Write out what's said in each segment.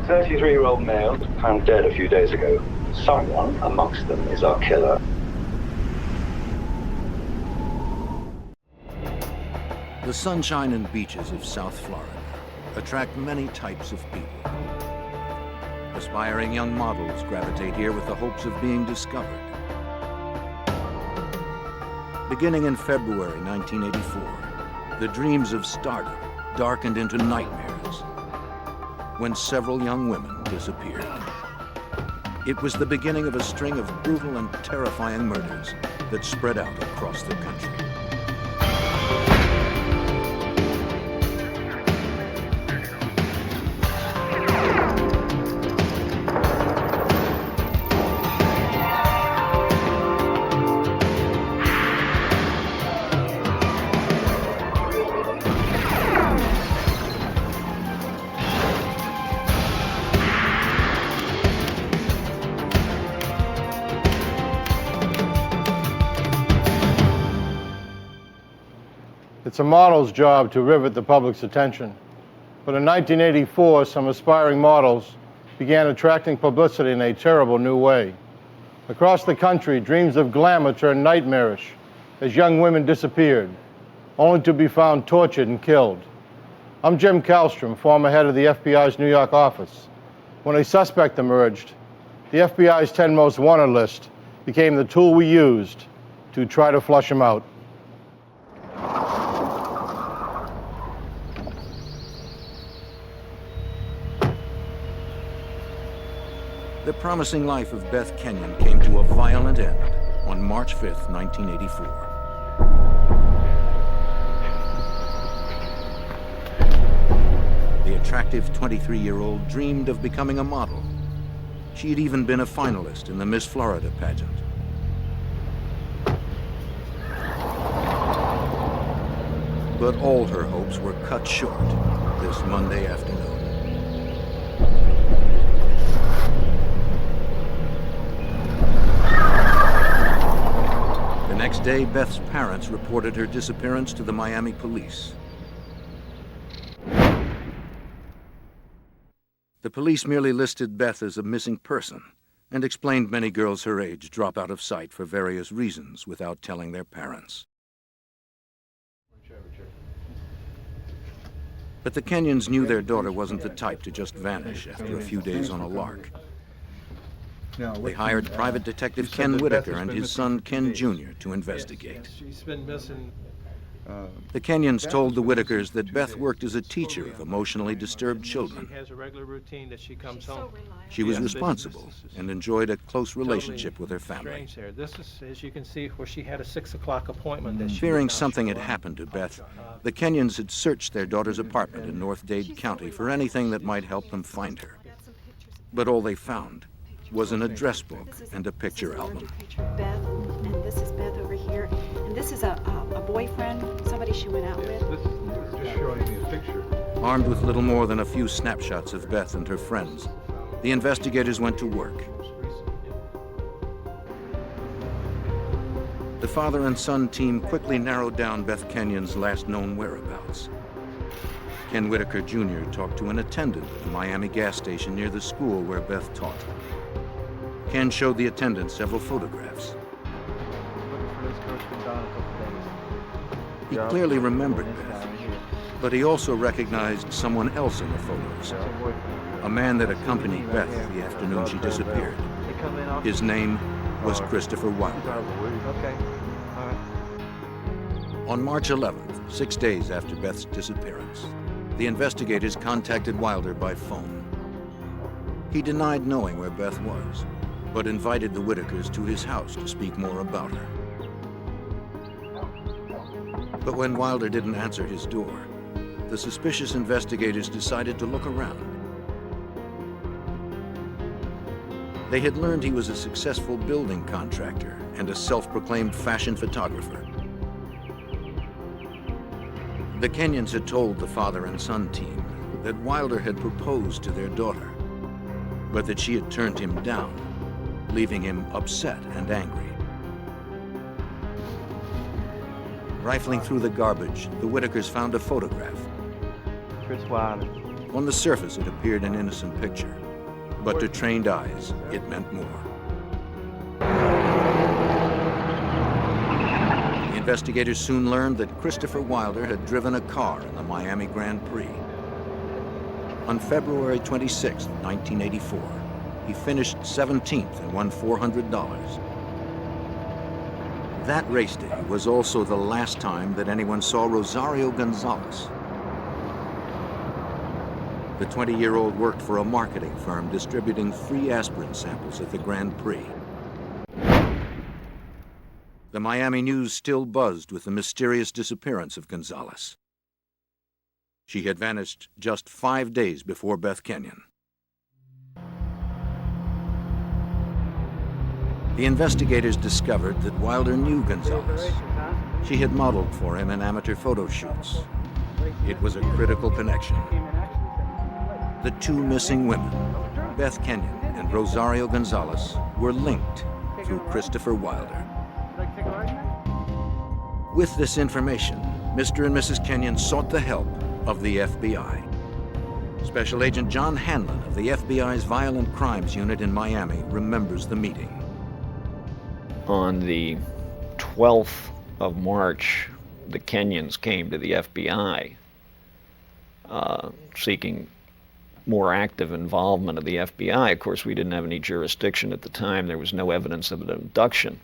33-year-old male found dead a few days ago. Someone amongst them is our killer. The sunshine and beaches of South Florida attract many types of people. Aspiring young models gravitate here with the hopes of being discovered. Beginning in February 1984, the dreams of stardom darkened into nightmares when several young women disappeared. It was the beginning of a string of brutal and terrifying murders that spread out across the country. It's a model's job to rivet the public's attention. But in 1984, some aspiring models began attracting publicity in a terrible new way. Across the country, dreams of glamour turned nightmarish as young women disappeared, only to be found tortured and killed. I'm Jim Kallstrom, former head of the FBI's New York office. When a suspect emerged, the FBI's 10 most wanted list became the tool we used to try to flush him out. The promising life of Beth Kenyon came to a violent end on March 5th, 1984. The attractive 23-year-old dreamed of becoming a model. She had even been a finalist in the Miss Florida pageant. But all her hopes were cut short this Monday afternoon. The next day, Beth's parents reported her disappearance to the Miami police. The police merely listed Beth as a missing person and explained many girls her age drop out of sight for various reasons without telling their parents. But the Kenyons knew their daughter wasn't the type to just vanish after a few days on a lark. They hired private detective Ken Whitaker and his son Ken Jr. to investigate. She's been missing. The Kenyons told the Whitakers that Beth worked as a teacher of emotionally disturbed children. She has a regular routine that she comes home. She was responsible and enjoyed a close relationship with her family. Strange there. This is, as you can see, where she had a 6 o'clock appointment. That she Fearing something had happened to Beth, the Kenyons had searched their daughter's apartment in North Dade County for anything that might help them find her. But all they found was an address book and a picture album. Beth, and this is Beth over here, and this is a boyfriend, somebody she went out with. This is just showing me a picture. Armed with little more than a few snapshots of Beth and her friends, the investigators went to work. The father and son team quickly narrowed down Beth Kenyon's last known whereabouts. Ken Whitaker Jr. talked to an attendant at the Miami gas station near the school where Beth taught. Ken showed the attendant several photographs. He clearly remembered Beth, but he also recognized someone else in the photos, a man that accompanied Beth the afternoon she disappeared. His name was Christopher Wilder. On March 11th, 6 days after Beth's disappearance, the investigators contacted Wilder by phone. He denied knowing where Beth was, but invited the Whitakers to his house to speak more about her. But when Wilder didn't answer his door, the suspicious investigators decided to look around. They had learned he was a successful building contractor and a self-proclaimed fashion photographer. The Kenyons had told the father and son team that Wilder had proposed to their daughter, but that she had turned him down, leaving him upset and angry. Rifling through the garbage, the Whitakers found a photograph. Chris Wilder. On the surface, it appeared an innocent picture, but to trained eyes, it meant more. The investigators soon learned that Christopher Wilder had driven a car in the Miami Grand Prix. On February 26, 1984, he finished 17th and won $400. That race day was also the last time that anyone saw Rosario Gonzalez. The 20-year-old worked for a marketing firm distributing free aspirin samples at the Grand Prix. The Miami news still buzzed with the mysterious disappearance of Gonzalez. She had vanished just 5 days before Beth Kenyon. The investigators discovered that Wilder knew Gonzalez. She had modeled for him in amateur photo shoots. It was a critical connection. The two missing women, Beth Kenyon and Rosario Gonzalez, were linked through Christopher Wilder. With this information, Mr. and Mrs. Kenyon sought the help of the FBI. Special Agent John Hanlon of the FBI's Violent Crimes Unit in Miami remembers the meeting. On the 12th of March, the Kenyons came to the FBI seeking more active involvement of the FBI. Of course, we didn't have any jurisdiction at the time. There was no evidence of an abduction.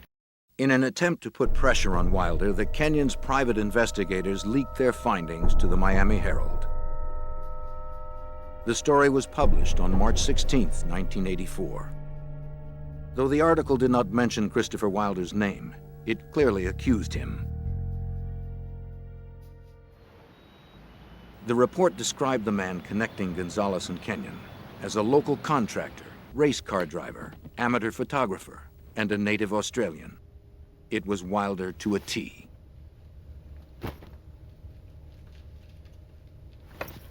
In an attempt to put pressure on Wilder, the Kenyons' private investigators leaked their findings to the Miami Herald. The story was published on March 16, 1984. Though the article did not mention Christopher Wilder's name, it clearly accused him. The report described the man connecting Gonzalez and Kenyon as a local contractor, race car driver, amateur photographer, and a native Australian. It was Wilder to a T.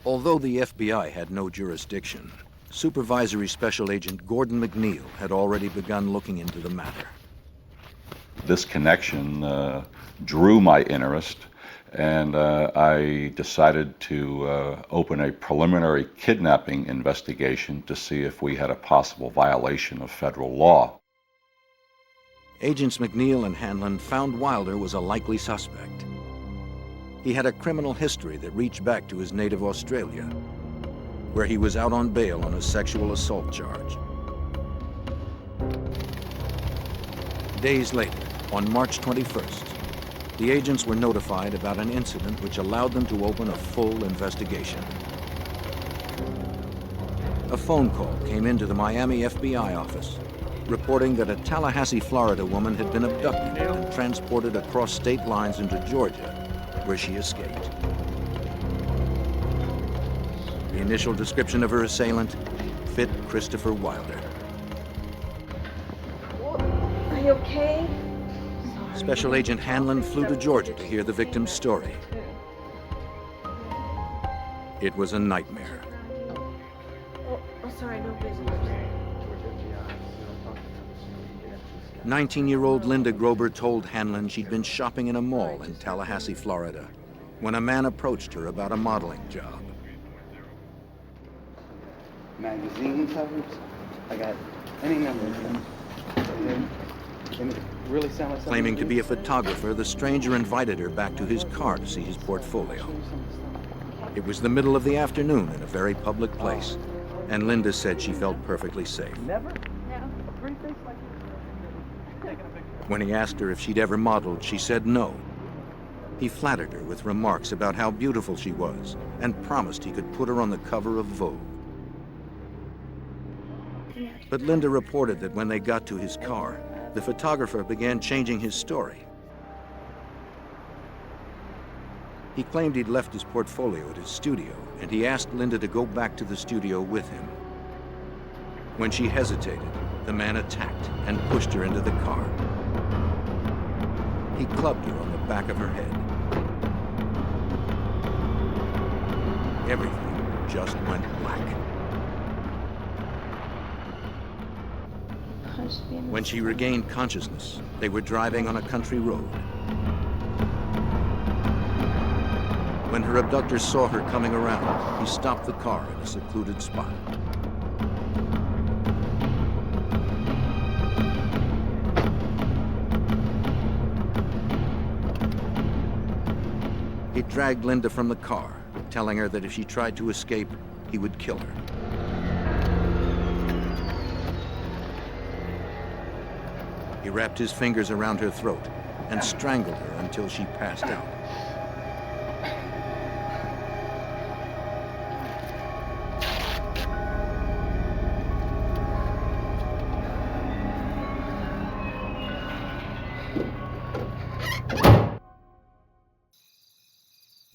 Although the FBI had no jurisdiction, Supervisory Special Agent Gordon McNeil had already begun looking into the matter. This connection drew my interest, and I decided to open a preliminary kidnapping investigation to see if we had a possible violation of federal law. Agents McNeil and Hanlon found Wilder was a likely suspect. He had a criminal history that reached back to his native Australia, where he was out on bail on a sexual assault charge. Days later, on March 21st, the agents were notified about an incident which allowed them to open a full investigation. A phone call came into the Miami FBI office, reporting that a Tallahassee, Florida woman had been abducted and transported across state lines into Georgia, where she escaped. The initial description of her assailant fit Christopher Wilder. Are you okay? Special Agent Hanlon flew to Georgia to hear the victim's story. It was a nightmare. Oh, sorry, no business. 19-year-old Linda Grober told Hanlon she'd been shopping in a mall in Tallahassee, Florida, when a man approached her about a modeling job. Magazine covers. I got any number of them. And it really sound like Claiming to be a photographer, the stranger invited her back to his car to see his portfolio. It was the middle of the afternoon in a very public place, and Linda said she felt perfectly safe. Never? When he asked her if she'd ever modeled, she said no. He flattered her with remarks about how beautiful she was and promised he could put her on the cover of Vogue. But Linda reported that when they got to his car, the photographer began changing his story. He claimed he'd left his portfolio at his studio, and he asked Linda to go back to the studio with him. When she hesitated, the man attacked and pushed her into the car. He clubbed her on the back of her head. Everything just went black. When she regained consciousness, they were driving on a country road. When her abductors saw her coming around, he stopped the car in a secluded spot. He dragged Linda from the car, telling her that if she tried to escape, he would kill her. He wrapped his fingers around her throat and strangled her until she passed out.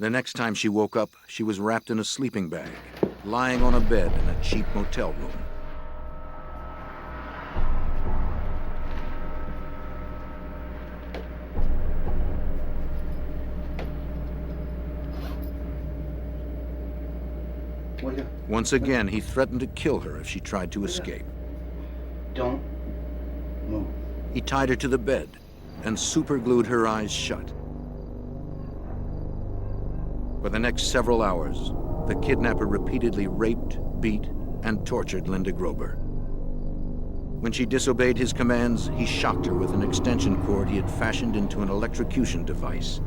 The next time she woke up, she was wrapped in a sleeping bag, lying on a bed in a cheap motel room. Once again, he threatened to kill her if she tried to escape. Don't move. He tied her to the bed and superglued her eyes shut. For the next several hours, the kidnapper repeatedly raped, beat, and tortured Linda Grober. When she disobeyed his commands, he shocked her with an extension cord he had fashioned into an electrocution device.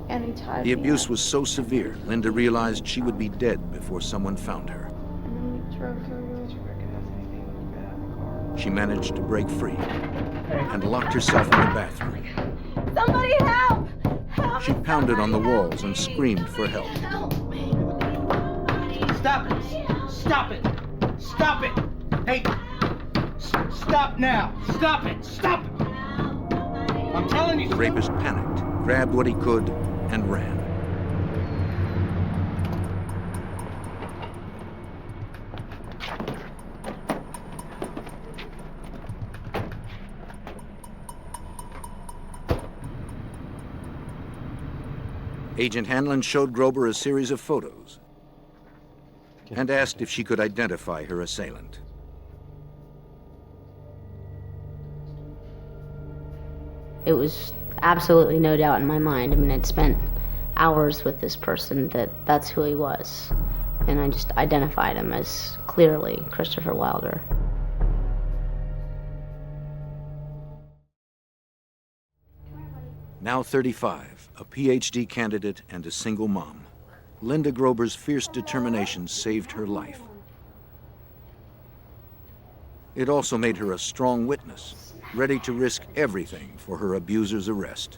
And he tied The me abuse up. was so severe, Linda realized she would be dead before someone found her. And then we drove through. She managed to break free and locked herself in the bathroom. Somebody help! Help! She pounded on the walls and screamed for help. Help me! Stop it! Stop it! Stop it! Hey! Stop now! Stop it! Stop it! I'm telling you. The rapist panicked, grabbed what he could, and ran. Agent Hanlon showed Grober a series of photos and asked if she could identify her assailant. It was absolutely no doubt in my mind. I mean, I'd spent hours with this person that's who he was. And I just identified him as clearly Christopher Wilder. Now 35, a PhD candidate and a single mom, Linda Grober's fierce determination saved her life. It also made her a strong witness, ready to risk everything for her abuser's arrest.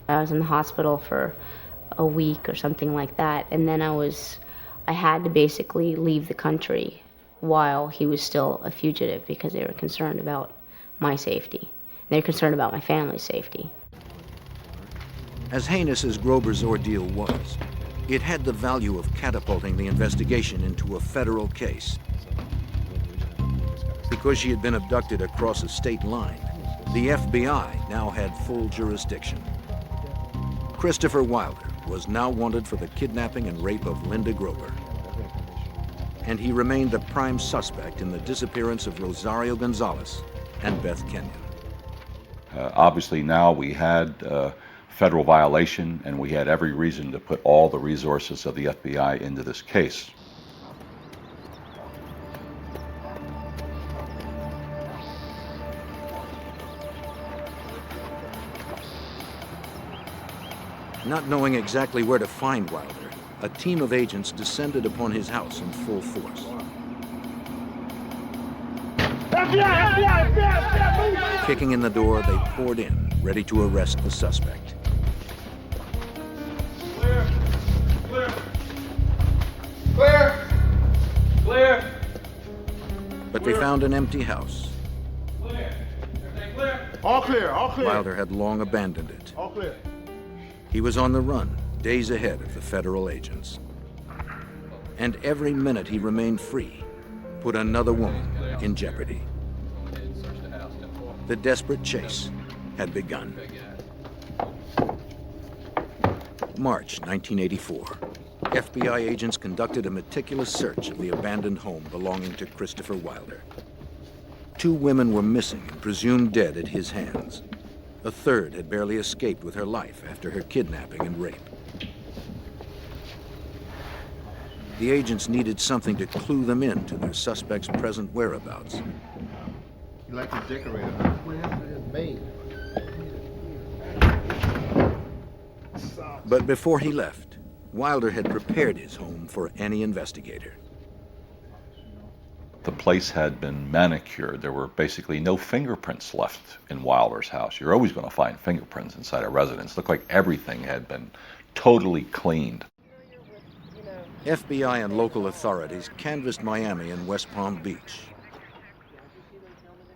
I was in the hospital for a week or something like that, and then I had to basically leave the country while he was still a fugitive because they were concerned about my safety. They were concerned about my family's safety. As heinous as Grober's ordeal was, it had the value of catapulting the investigation into a federal case. Because she had been abducted across a state line, the FBI now had full jurisdiction. Christopher Wilder was now wanted for the kidnapping and rape of Linda Grober. And he remained the prime suspect in the disappearance of Rosario Gonzalez and Beth Kenyon. Obviously now we had federal violation, and we had every reason to put all the resources of the FBI into this case. Not knowing exactly where to find Wilder, a team of agents descended upon his house in full force. Kicking in the door, they poured in, ready to arrest the suspect. Clear! Clear! Clear! Clear! But they found an empty house. Clear! Everything clear? All clear, all clear. Wilder had long abandoned it. All clear. He was on the run, days ahead of the federal agents. And every minute he remained free put another woman in jeopardy. The desperate chase had begun. March 1984. FBI agents conducted a meticulous search of the abandoned home belonging to Christopher Wilder. 2 women were missing and presumed dead at his hands. A third had barely escaped with her life after her kidnapping and rape. The agents needed something to clue them in to their suspect's present whereabouts. You like to decorate it, huh? What happened to his maid? But before he left, Wilder had prepared his home for any investigator. The place had been manicured. There were basically no fingerprints left in Wilder's house. You're always going to find fingerprints inside a residence. It looked like everything had been totally cleaned. FBI and local authorities canvassed Miami and West Palm Beach.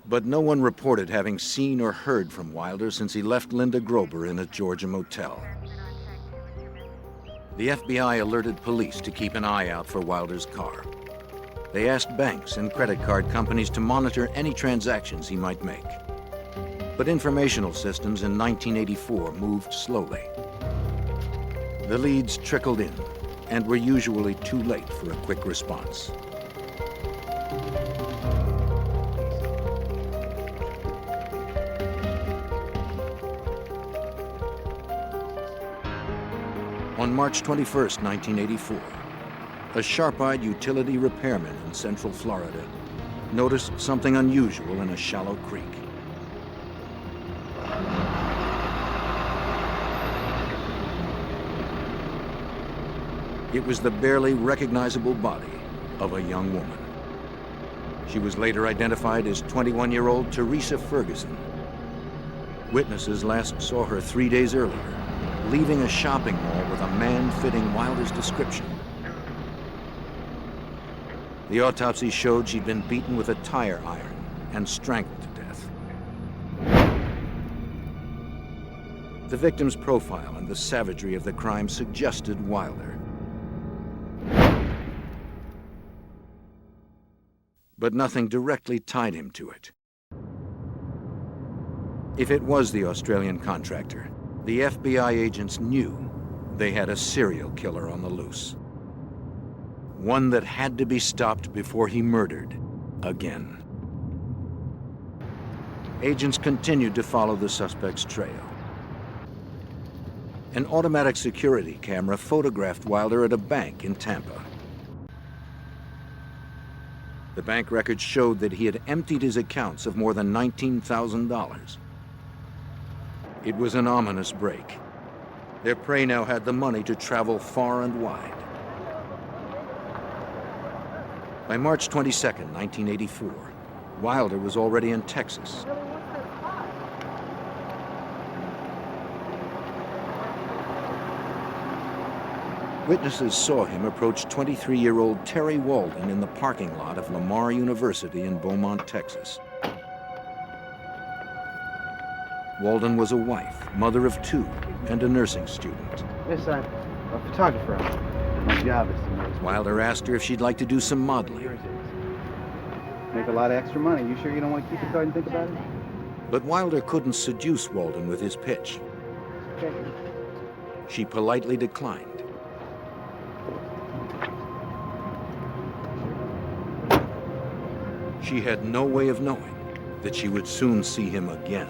But no one reported having seen or heard from Wilder since he left Linda Grober in a Georgia motel. The FBI alerted police to keep an eye out for Wilder's car. They asked banks and credit card companies to monitor any transactions he might make. But informational systems in 1984 moved slowly. The leads trickled in and were usually too late for a quick response. On March 21st, 1984, a sharp-eyed utility repairman in Central Florida noticed something unusual in a shallow creek. It was the barely recognizable body of a young woman. She was later identified as 21-year-old Teresa Ferguson. Witnesses last saw her 3 days earlier, leaving a shopping mall with a man fitting Wilder's description. The autopsy showed she'd been beaten with a tire iron and strangled to death. The victim's profile and the savagery of the crime suggested Wilder. But nothing directly tied him to it. If it was the Australian contractor, the FBI agents knew they had a serial killer on the loose. One that had to be stopped before he murdered again. Agents continued to follow the suspect's trail. An automatic security camera photographed Wilder at a bank in Tampa. The bank records showed that he had emptied his accounts of more than $19,000. It was an ominous break. Their prey now had the money to travel far and wide. By March 22, 1984, Wilder was already in Texas. Witnesses saw him approach 23-year-old Terry Walden in the parking lot of Lamar University in Beaumont, Texas. Walden was a wife, mother of 2, and a nursing student. Yes, I'm a photographer. My job is to make. Wilder asked her if she'd like to do some modeling. Make a lot of extra money. You sure you don't want to keep the card and think about it? But Wilder couldn't seduce Walden with his pitch. Okay. She politely declined. She had no way of knowing that she would soon see him again.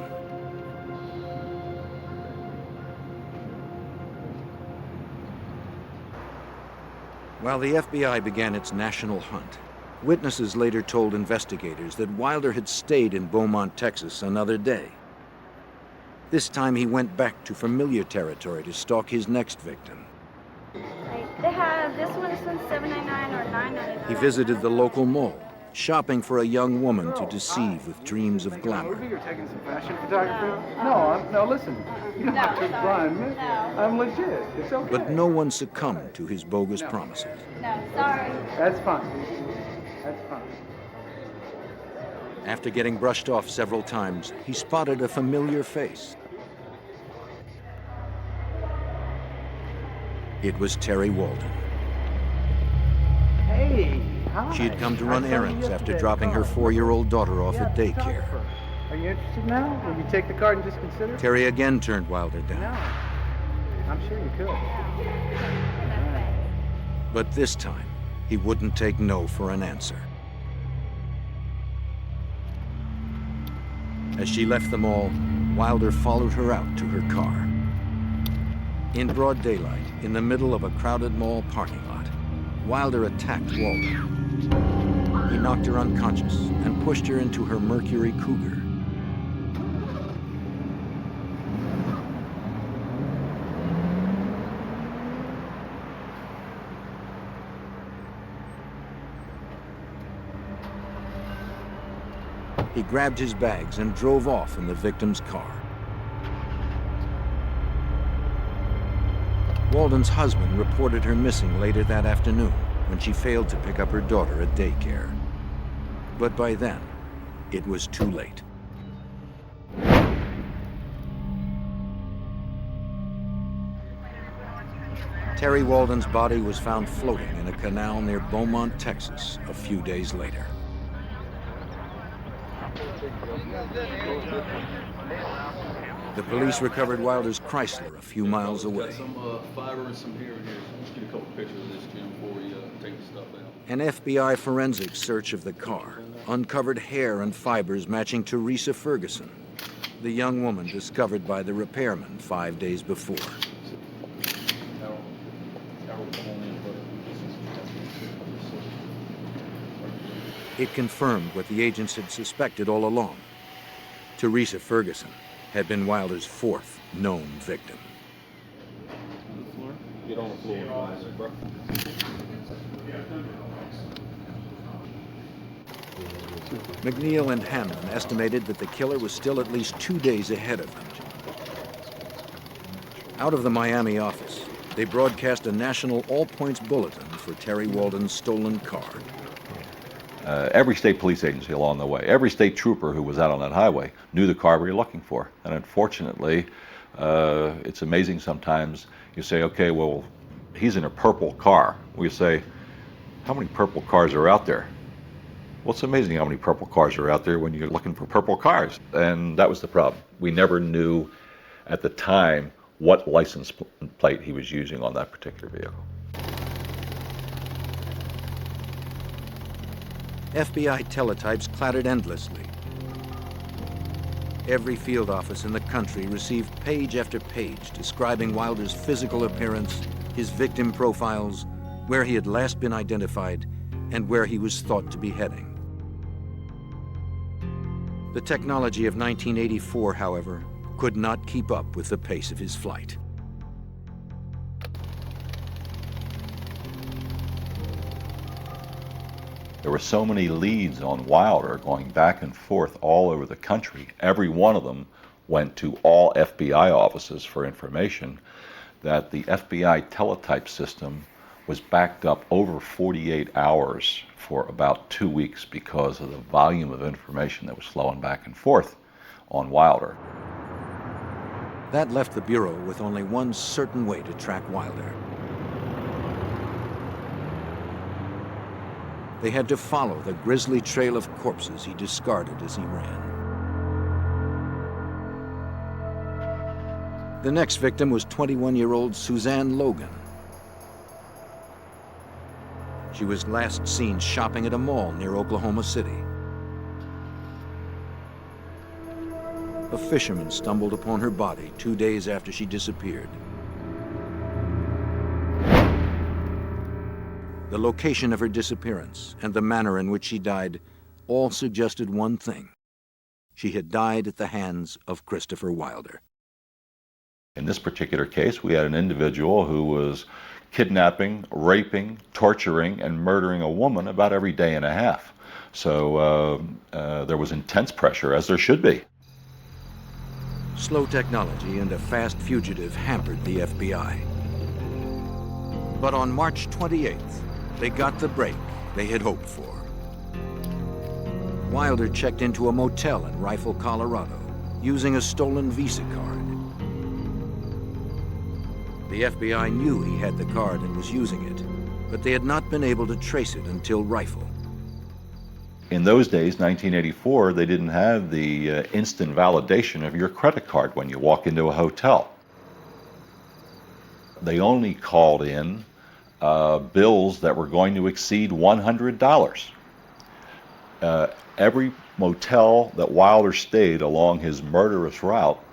While the FBI began its national hunt, witnesses later told investigators that Wilder had stayed in Beaumont, Texas another day. This time he went back to familiar territory to stalk his next victim. They have this one is $7.99 or $9.99. He visited the local mall, shopping for a young woman to deceive with dreams of glamour. You're taking some fashion photography? No, listen. You don't have to blind me. I'm legit. It's okay. But no one succumbed to his bogus promises. No, sorry. That's fine. That's fine. After getting brushed off several times, he spotted a familiar face. It was Terry Walden. Hey, hi. She had come to run I saw you errands after yesterday. dropping her 4-year-old daughter off at daycare. Are you interested now? Will you take the card and just consider? Terry again turned Wilder down. No. I'm sure you could. But this time, he wouldn't take no for an answer. As she left the mall, Wilder followed her out to her car. In broad daylight, in the middle of a crowded mall parking lot, Wilder attacked Walden. He knocked her unconscious and pushed her into her Mercury Cougar. He grabbed his bags and drove off in the victim's car. Walden's husband reported her missing later that afternoon when she failed to pick up her daughter at daycare. But by then, it was too late. Terry Walden's body was found floating in a canal near Beaumont, Texas, a few days later. The police recovered Wilder's Chrysler a few miles away. Some fiber and some hair in here. Let's get a couple pictures of this, Jim, before we take the stuff out. An FBI forensic search of the car uncovered hair and fibers matching Teresa Ferguson, the young woman discovered by the repairman 5 days before. It confirmed what the agents had suspected all along. Teresa Ferguson had been Wilder's fourth known victim. Get on the floor, bro. McNeil and Hamlin estimated that the killer was still at least 2 days ahead of them. Out of the Miami office, they broadcast a national all-points bulletin for Terry Walden's stolen car. Every state police agency along the way, every state trooper who was out on that highway knew the car we were looking for. And unfortunately, it's amazing sometimes you say, okay, well, he's in a purple car. We say, how many purple cars are out there? Well, it's amazing how many purple cars are out there when you're looking for purple cars. And that was the problem. We never knew at the time what license plate he was using on that particular vehicle. FBI teletypes clattered endlessly. Every field office in the country received page after page describing Wilder's physical appearance, his victim profiles, where he had last been identified, and where he was thought to be heading. The technology of 1984, however, could not keep up with the pace of his flight. There were so many leads on Wilder going back and forth all over the country. Every one of them went to all FBI offices for information that the FBI teletype system was backed up over 48 hours for about 2 weeks because of the volume of information that was flowing back and forth on Wilder. That left the Bureau with only one certain way to track Wilder. They had to follow the grisly trail of corpses he discarded as he ran. The next victim was 21-year-old Suzanne Logan. She was last seen shopping at a mall near Oklahoma City. A fisherman stumbled upon her body 2 days after she disappeared. The location of her disappearance and the manner in which she died all suggested one thing. She had died at the hands of Christopher Wilder. In this particular case, we had an individual who was kidnapping, raping, torturing, and murdering a woman about every day and a half. So there was intense pressure, as there should be. Slow technology and a fast fugitive hampered the FBI. But on March 28th, they got the break they had hoped for. Wilder checked into a motel in Rifle, Colorado, using a stolen Visa card. The FBI knew he had the card and was using it, but they had not been able to trace it until Rifle. In those days, 1984, they didn't have the instant validation of your credit card when you walk into a hotel. They only called in bills that were going to exceed $100. Every motel that Wilder stayed along his murderous route,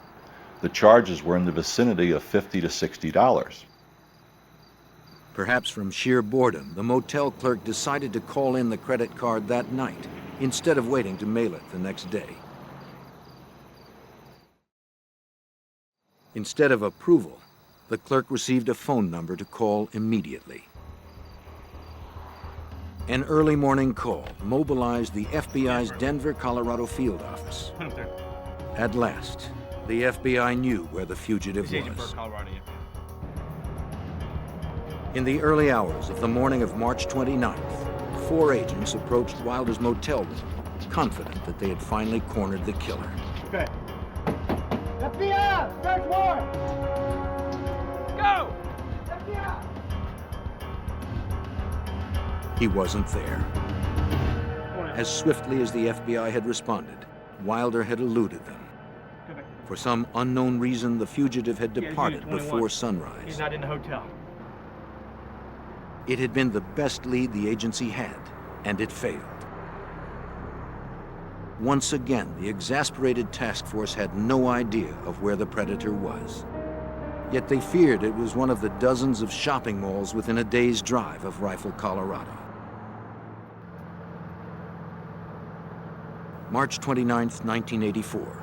the charges were in the vicinity of $50 to $60. Perhaps from sheer boredom, the motel clerk decided to call in the credit card that night instead of waiting to mail it the next day. Instead of approval, the clerk received a phone number to call immediately. An early morning call mobilized the FBI's Denver, Colorado field office. At last, the FBI knew where the fugitive was. In the early hours of the morning of March 29th, 4 agents approached Wilder's motel room, confident that they had finally cornered the killer. Okay. FBI! Search warrant! Go! FBI! He wasn't there. As swiftly as the FBI had responded, Wilder had eluded them. For some unknown reason, the fugitive had departed before sunrise. He's not in the hotel. It had been the best lead the agency had, and it failed. Once again, the exasperated task force had no idea of where the predator was. Yet they feared it was one of the dozens of shopping malls within a day's drive of Rifle, Colorado. March 29th, 1984.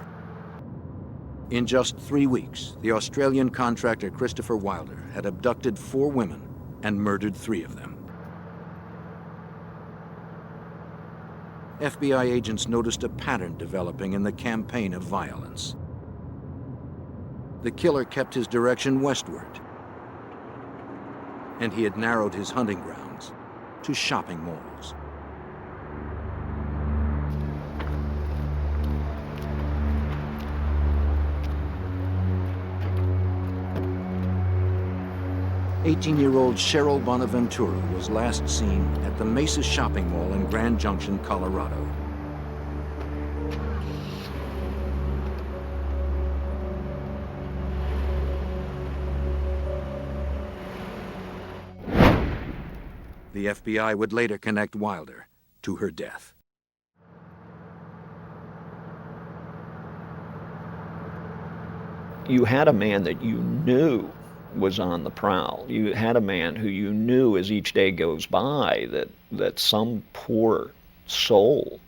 In just 3 weeks, the Australian contractor Christopher Wilder had abducted 4 women and murdered 3 of them. FBI agents noticed a pattern developing in the campaign of violence. The killer kept his direction westward, and he had narrowed his hunting grounds to shopping malls. "18-year-old Cheryl Bonaventura was last seen at the Mesa Shopping Mall in Grand Junction, Colorado. The FBI would later connect Wilder to her death. You had a man that you knew was on the prowl. You had a man who you knew as each day goes by that some poor soul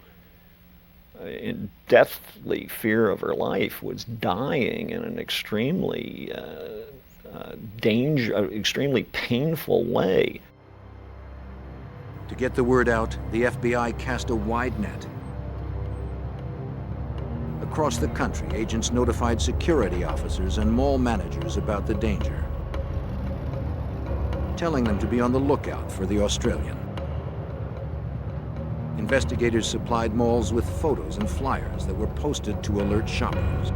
in deathly fear of her life was dying in an extremely extremely painful way. To get the word out, the FBI cast a wide net. Across the country, agents notified security officers and mall managers about the danger, telling them to be on the lookout for the Australian. Investigators supplied malls with photos and flyers that were posted to alert shoppers.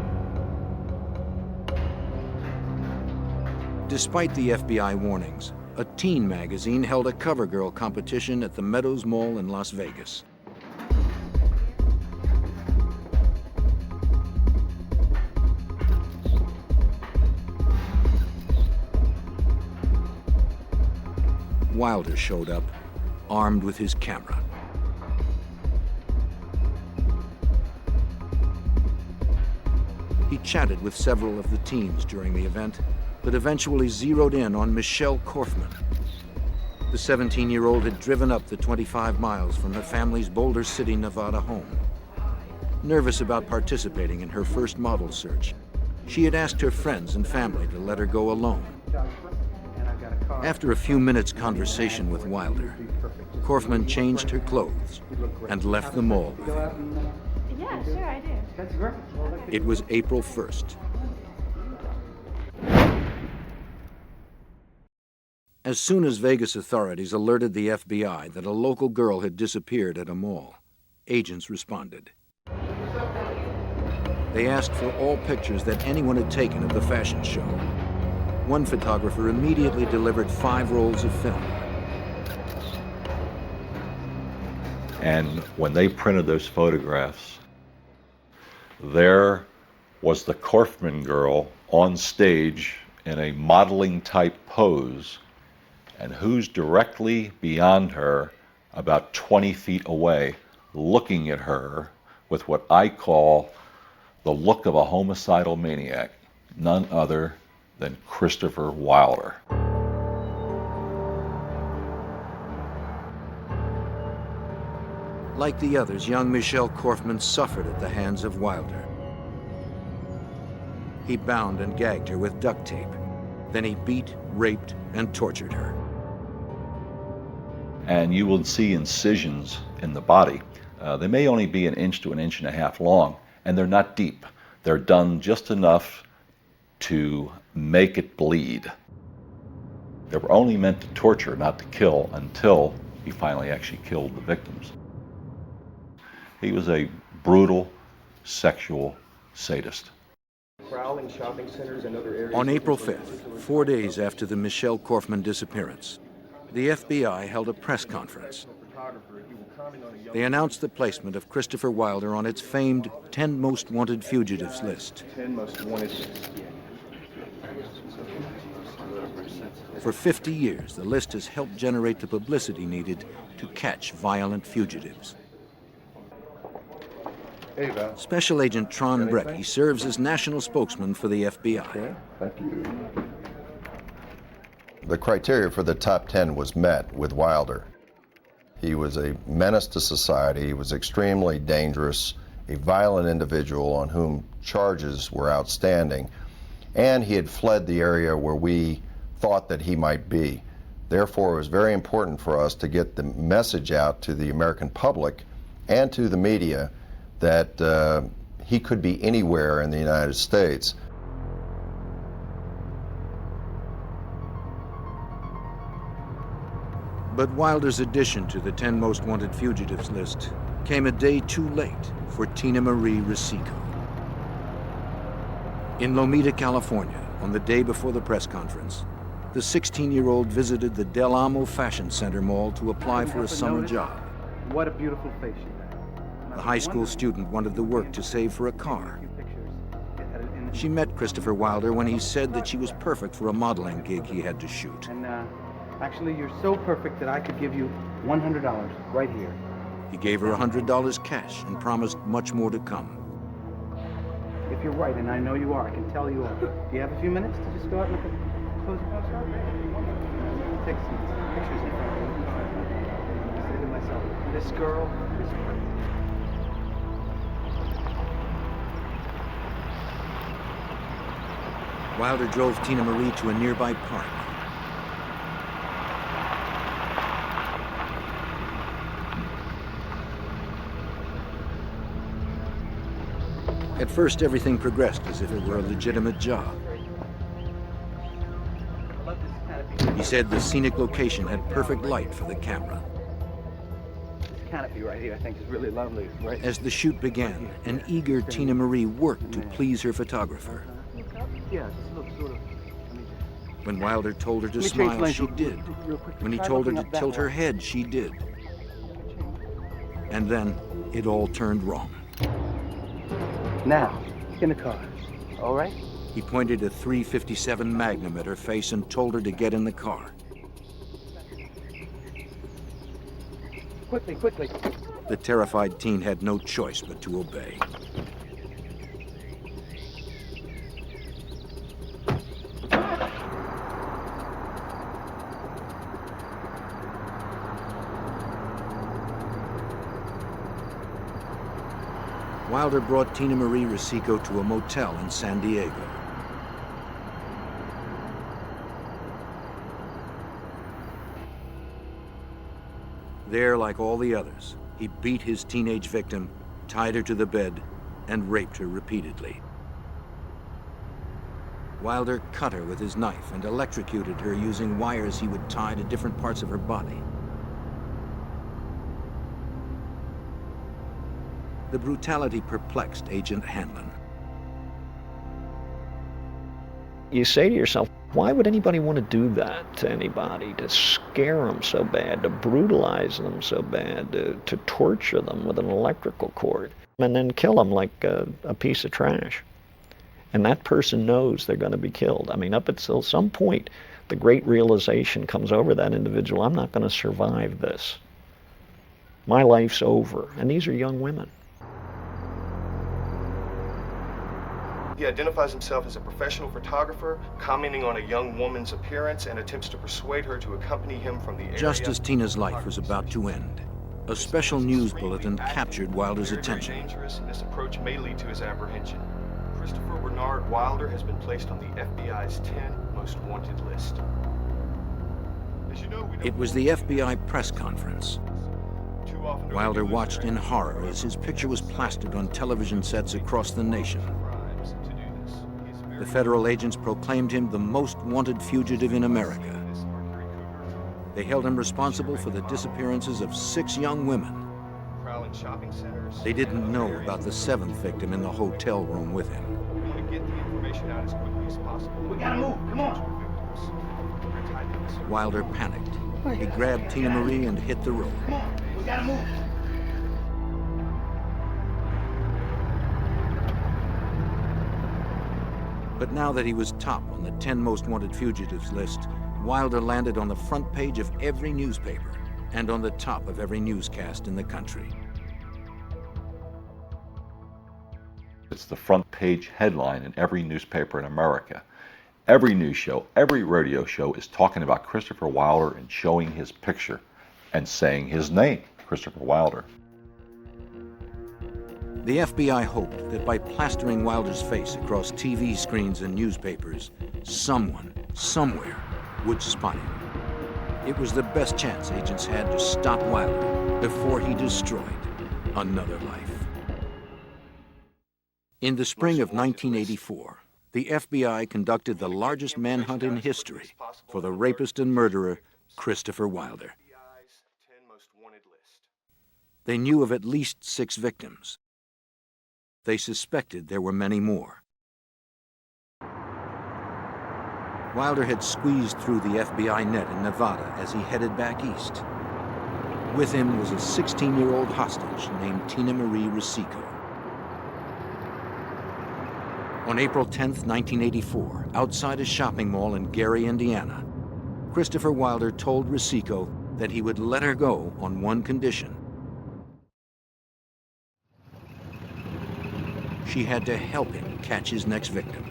Despite the FBI warnings, a teen magazine held a cover girl competition at the Meadows Mall in Las Vegas. Wilder showed up, armed with his camera. He chatted with several of the teens during the event, but eventually zeroed in on Michelle Korfman. The 17-year-old had driven up the 25 miles from her family's Boulder City, Nevada home. Nervous about participating in her first model search, she had asked her friends and family to let her go alone. After a few minutes' conversation with Wilder, Korfman changed her clothes and left the mall with him. Yeah, sure, I do. That's great. It was April 1st. As soon as Vegas authorities alerted the FBI that a local girl had disappeared at a mall, agents responded. They asked for all pictures that anyone had taken of the fashion show. One photographer immediately delivered 5 rolls of film. And when they printed those photographs, there was the Korfman girl on stage in a modeling type pose, and who's directly beyond her, about 20 feet away, looking at her with what I call the look of a homicidal maniac, none other than Christopher Wilder. Like the others, young Michelle Korfman suffered at the hands of Wilder. He bound and gagged her with duct tape. Then he beat, raped, and tortured her. And you will see incisions in the body. They may only be 1 inch to 1.5 inches long, and they're not deep. They're done just enough to make it bleed. They were only meant to torture, not to kill, until he finally actually killed the victims. He was a brutal sexual sadist. Prowling shopping centers and other areas. On April 5th, 4 days after the Michelle Korfman disappearance, the FBI held a press conference. They announced the placement of Christopher Wilder on its famed 10 Most Wanted Fugitives list. 10 most wanted. For 50 years, the list has helped generate the publicity needed to catch violent fugitives. Hey, Val. Special Agent Tron Brecky serves as national spokesman for the FBI. Thank you. The criteria for the top 10 was met with Wilder. He was a menace to society. He was extremely dangerous, a violent individual on whom charges were outstanding, and he had fled the area where we thought that he might be. Therefore, it was very important for us to get the message out to the American public and to the media that he could be anywhere in the United States. But Wilder's addition to the 10 Most Wanted Fugitives list came a day too late for Tina Marie Rosico. In Lomita, California, on the day before the press conference, the 16-year-old visited the Del Amo Fashion Center Mall to apply for a summer job. What a beautiful face she had. The high school student wanted the work to save for a car. She met Christopher Wilder when he said that she was perfect for a modeling gig he had to shoot. And actually, you're so perfect that I could give you $100 right here. He gave her $100 cash and promised much more to come. If you're right, and I know you are, I can tell you are. Do you have a few minutes to just go out and look at close your house up? Take some pictures in front of me. I say to myself, this girl is perfect. Wilder drove Tina Marie to a nearby park. At first, everything progressed as if it were a legitimate job. He said the scenic location had perfect light for the camera. This canopy right here, I think, is really lovely. Right? As the shoot began, an eager Tina Marie worked to please her photographer. Yeah, just look sort of. When Wilder told her to smile, she did. When he told her to tilt her head, she did. And then it all turned wrong. Now, in the car. All right? He pointed a .357 Magnum at her face and told her to get in the car. Quickly, quickly. The terrified teen had no choice but to obey. Wilder brought Tina Marie Rosico to a motel in San Diego. There, like all the others, he beat his teenage victim, tied her to the bed, and raped her repeatedly. Wilder cut her with his knife and electrocuted her using wires he would tie to different parts of her body. The brutality perplexed Agent Hanlon. You say to yourself, why would anybody want to do that to anybody, to scare them so bad, to brutalize them so bad, to torture them with an electrical cord, and then kill them like a piece of trash? And that person knows they're going to be killed. I mean, up until some point, the great realization comes over that individual, I'm not going to survive this. My life's over. And these are young women. He identifies himself as a professional photographer, commenting on a young woman's appearance and attempts to persuade her to accompany him from the area. Just as Tina's life was about to end, a special news bulletin captured Wilder's attention. Very dangerous, and this approach may lead to his apprehension. Christopher Bernard Wilder has been placed on the FBI's 10 most wanted list. As you know, It was the FBI press conference. Wilder watched in horror as his picture was plastered on television sets across the nation. The federal agents proclaimed him the most wanted fugitive in America. They held him responsible for the disappearances of 6 young women. They didn't know about the 7th victim in the hotel room with him. We want to get the information out as quickly as possible. We gotta move, come on. Wilder panicked. He grabbed Tina Marie and hit the road. Come on, we gotta move. But now that he was top on the 10 most wanted fugitives list, Wilder landed on the front page of every newspaper and on the top of every newscast in the country. It's the front page headline in every newspaper in America. Every news show, every radio show is talking about Christopher Wilder and showing his picture and saying his name, Christopher Wilder. The FBI hoped that by plastering Wilder's face across TV screens and newspapers, someone, somewhere, would spot him. It was the best chance agents had to stop Wilder before he destroyed another life. In the spring of 1984, the FBI conducted the largest manhunt in history for the rapist and murderer, Christopher Wilder. They knew of at least 6 victims. They suspected there were many more. Wilder had squeezed through the FBI net in Nevada as he headed back east. With him was a 16-year-old hostage named Tina Marie Rosico. On April 10, 1984, outside a shopping mall in Gary, Indiana, Christopher Wilder told Rosico that he would let her go on one condition. She had to help him catch his next victim.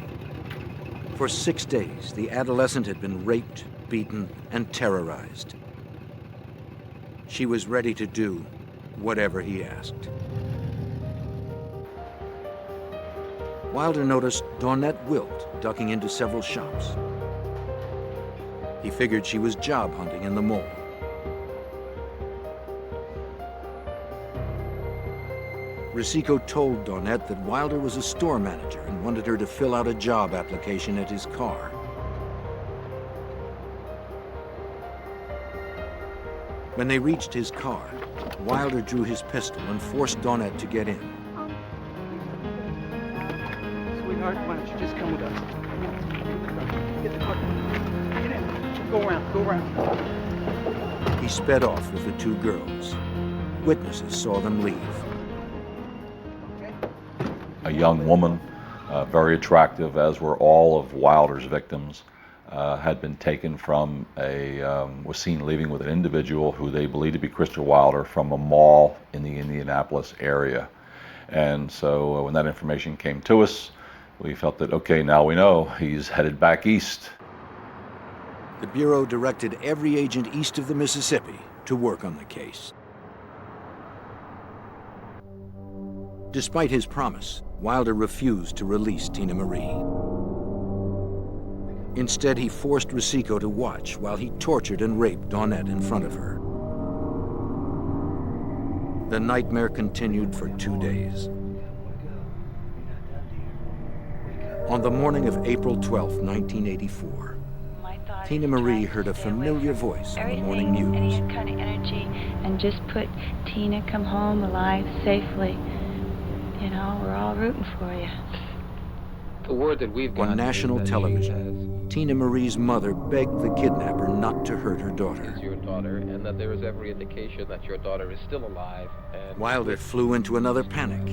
For 6 days, the adolescent had been raped, beaten, and terrorized. She was ready to do whatever he asked. Wilder noticed Dawnette Wilt ducking into several shops. He figured she was job hunting in the mall. Rosico told Dawnette that Wilder was a store manager and wanted her to fill out a job application at his car. When they reached his car, Wilder drew his pistol and forced Dawnette to get in. Sweetheart, why don't you just come with us? Get the car. Get in. Go around, go around. He sped off with the 2 girls. Witnesses saw them leave. A young woman, very attractive, as were all of Wilder's victims, had been taken from was seen leaving with an individual who they believed to be Christopher Wilder from a mall in the Indianapolis area. And so when that information came to us, we felt that, okay, now we know he's headed back east. The Bureau directed every agent east of the Mississippi to work on the case. Despite his promise, Wilder refused to release Tina Marie. Instead, he forced Rosico to watch while he tortured and raped Dawnette in front of her. The nightmare continued for 2 days. On the morning of April 12, 1984, Tina Marie heard a familiar voice on the morning news. Any kind of energy, and just put Tina come home alive safely. You know, we're all rooting for you. The word that we've got on national television, Tina Marie's mother begged the kidnapper not to hurt her daughter. Is your daughter, and that there is every indication that your daughter is still alive. And Wilder flew into another panic.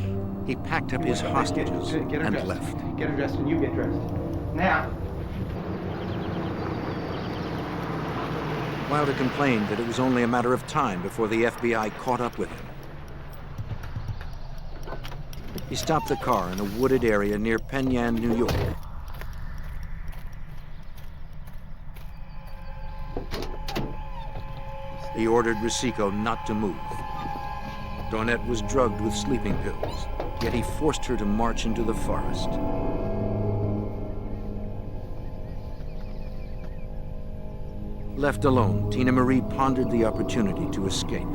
He packed up his hostages and left. Get her dressed and you get dressed. Now. Wilder complained that it was only a matter of time before the FBI caught up with him. He stopped the car in a wooded area near Penn Yan, New York. He ordered Rosico not to move. Dawnette was drugged with sleeping pills, yet he forced her to march into the forest. Left alone, Tina Marie pondered the opportunity to escape.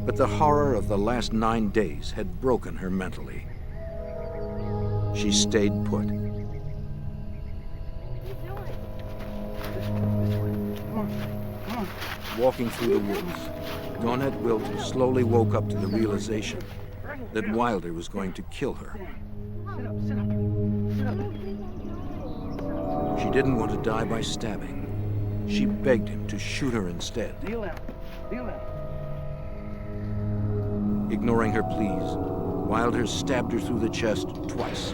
But the horror of the last 9 days had broken her mentally. She stayed put. Walking through the woods, Dawnette Wilt slowly woke up to the realization that Wilder was going to kill her. She didn't want to die by stabbing. She begged him to shoot her instead. Ignoring her pleas, Wilder stabbed her through the chest twice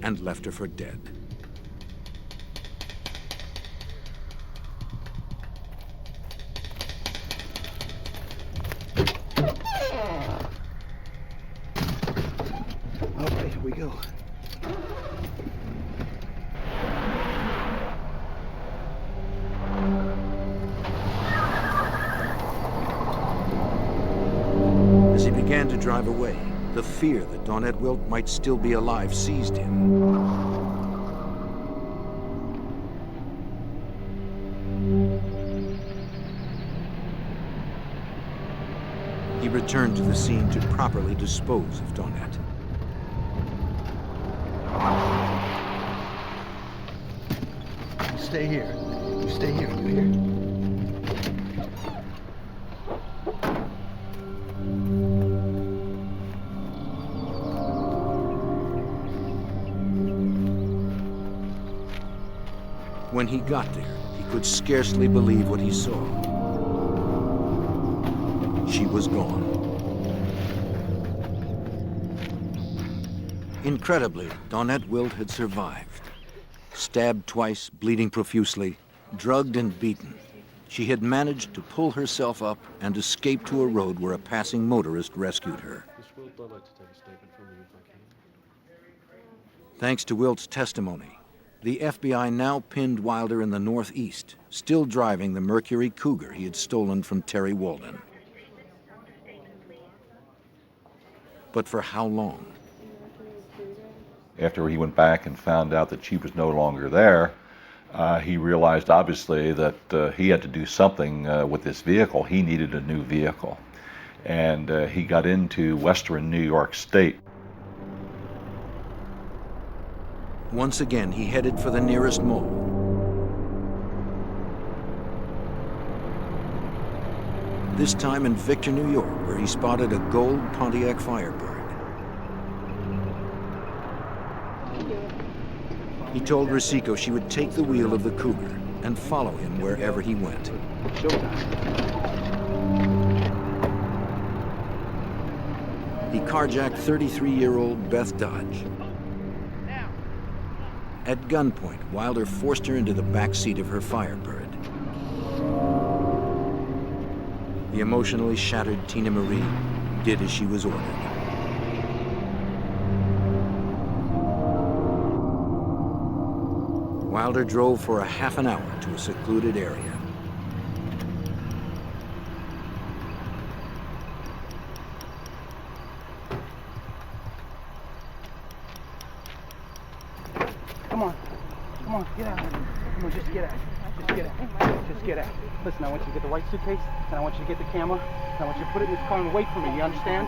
and left her for dead. Okay, here we go. As he began to drive away, the fear that Dawnette Wilt might still be alive seized him. He returned to the scene to properly dispose of Dawnette. You stay here. You stay here, you hear? When he got there, he could scarcely believe what he saw. She was gone. Incredibly, Dawnette Wilt had survived. Stabbed twice, bleeding profusely, drugged and beaten, she had managed to pull herself up and escape to a road where a passing motorist rescued her. Thanks to Wilt's testimony, the FBI now pinned Wilder in the Northeast, still driving the Mercury Cougar he had stolen from Terry Walden. But for how long? After he went back and found out that she was no longer there, he realized obviously that he had to do something with this vehicle. He needed a new vehicle. And he got into western New York State. Once again, he headed for the nearest mall. This time in Victor, New York, where he spotted a gold Pontiac Firebird. He told Rosico she would take the wheel of the Cougar and follow him wherever he went. He carjacked 33-year-old Beth Dodge. At gunpoint, Wilder forced her into the back seat of her Firebird. The emotionally shattered Tina Marie did as she was ordered. Wilder drove for a half an hour to a secluded area. Come on, get out. Come on, just get out. Just get out. Just get out. Listen, I want you to get the white suitcase, and I want you to get the camera, and I want you to put it in this car and wait for me, you understand?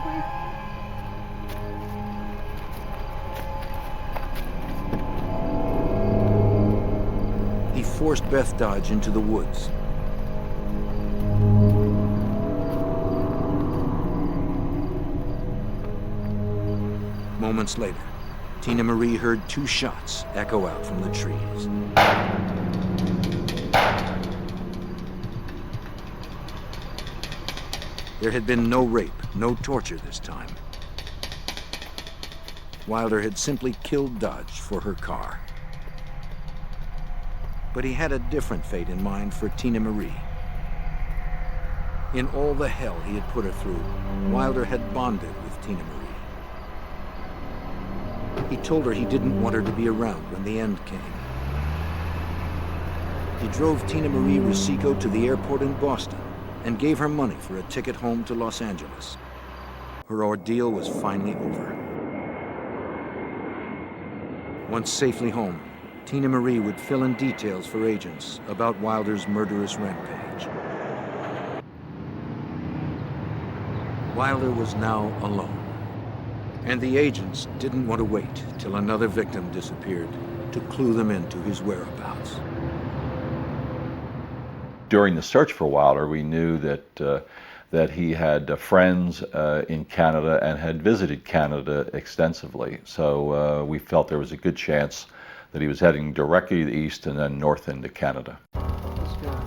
He forced Beth Dodge into the woods. Moments later, Tina Marie heard 2 shots echo out from the trees. There had been no rape, no torture this time. Wilder had simply killed Dodge for her car. But he had a different fate in mind for Tina Marie. In all the hell he had put her through, Wilder had bonded with Tina Marie. He told her he didn't want her to be around when the end came. He drove Tina Marie Rosico to the airport in Boston and gave her money for a ticket home to Los Angeles. Her ordeal was finally over. Once safely home, Tina Marie would fill in details for agents about Wilder's murderous rampage. Wilder was now alone, and the agents didn't want to wait till another victim disappeared to clue them into his whereabouts. During the search for Wilder, we knew that he had friends in Canada and had visited Canada extensively. So we felt there was a good chance that he was heading directly to the east and then north into Canada.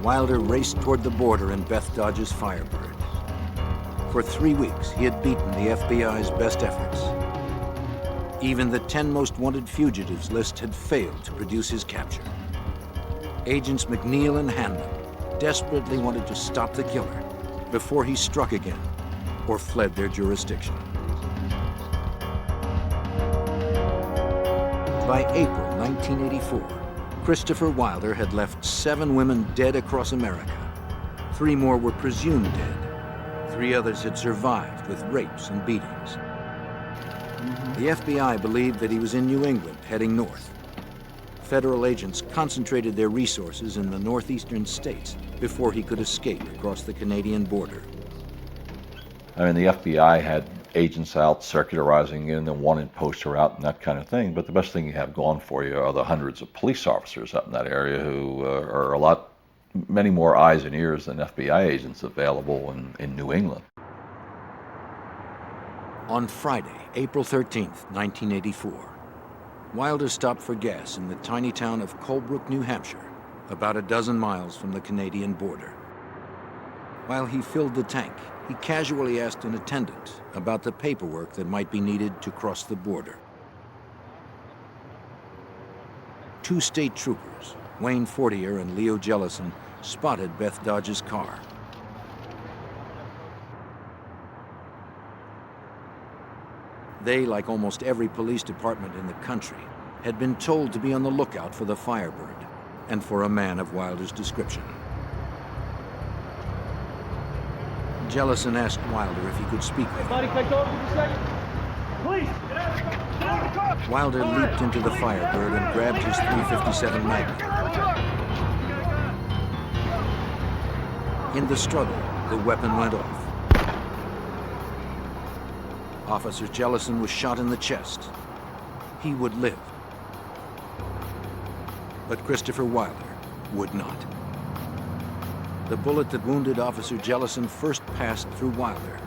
Wilder raced toward the border in Beth Dodge's Firebird. For 3 weeks, he had beaten the FBI's best efforts. Even the 10 most wanted fugitives list had failed to produce his capture. Agents McNeil and Hanman desperately wanted to stop the killer before he struck again or fled their jurisdiction. By April 1984, Christopher Wilder had left 7 women dead across America. 3 more were presumed dead. 3 others had survived with rapes and beatings. The FBI believed that he was in New England, heading north. Federal agents concentrated their resources in the northeastern states before he could escape across the Canadian border. I mean, the FBI had agents out circularizing in the wanted poster out and that kind of thing, but the best thing you have going for you are the hundreds of police officers up in that area who are many more eyes and ears than FBI agents available in New England. On Friday, April 13th, 1984, Wilder stopped for gas in the tiny town of Colebrook, New Hampshire, about a dozen miles from the Canadian border. While he filled the tank, he casually asked an attendant about the paperwork that might be needed to cross the border. 2 state troopers, Wayne Fortier and Leo Jellison, spotted Beth Dodge's car. They, like almost every police department in the country, had been told to be on the lookout for the Firebird and for a man of Wilder's description. Jellison asked Wilder if he could speak with him. Body clicked over for a second. Please, get out of the car. Wilder leaped into the Firebird and grabbed his .357 Magnum. In the struggle, the weapon went off. Officer Jellison was shot in the chest. He would live. But Christopher Wilder would not. The bullet that wounded Officer Jellison first passed through Wilder.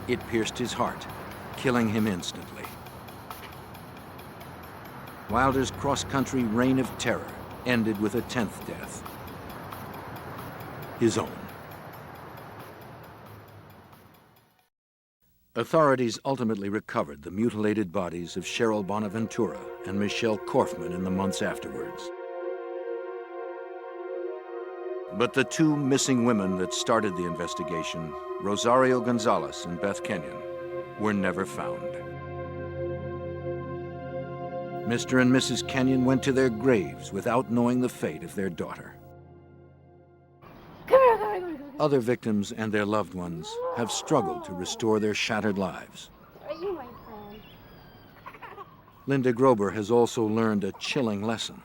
It pierced his heart, killing him instantly. Wilder's cross-country reign of terror ended with a 10th death. His own. Authorities ultimately recovered the mutilated bodies of Cheryl Bonaventura and Michelle Korfman in the months afterwards. But the 2 missing women that started the investigation, Rosario Gonzalez and Beth Kenyon, were never found. Mr. and Mrs. Kenyon went to their graves without knowing the fate of their daughter. Other victims and their loved ones have struggled to restore their shattered lives. Linda Grober has also learned a chilling lesson.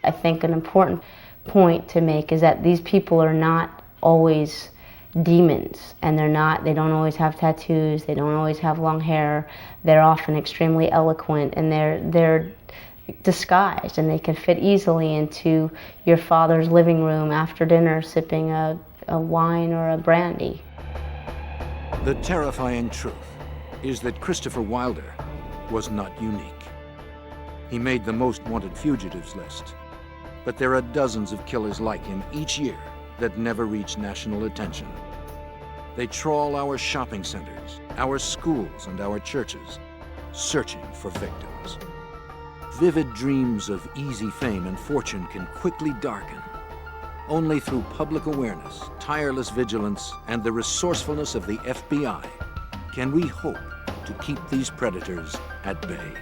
I think an important point to make is that these people are not always demons, and they don't always have tattoos, they don't always have long hair. They're often extremely eloquent, and they're disguised, and they can fit easily into your father's living room after dinner sipping a wine or a brandy. The terrifying truth is that Christopher Wilder was not unique. He made the most wanted fugitives list, but there are dozens of killers like him each year that never reach national attention. They trawl our shopping centers, our schools, and our churches, searching for victims. Vivid dreams of easy fame and fortune can quickly darken, Only through public awareness, tireless vigilance, and the resourcefulness of the FBI can we hope to keep these predators at bay.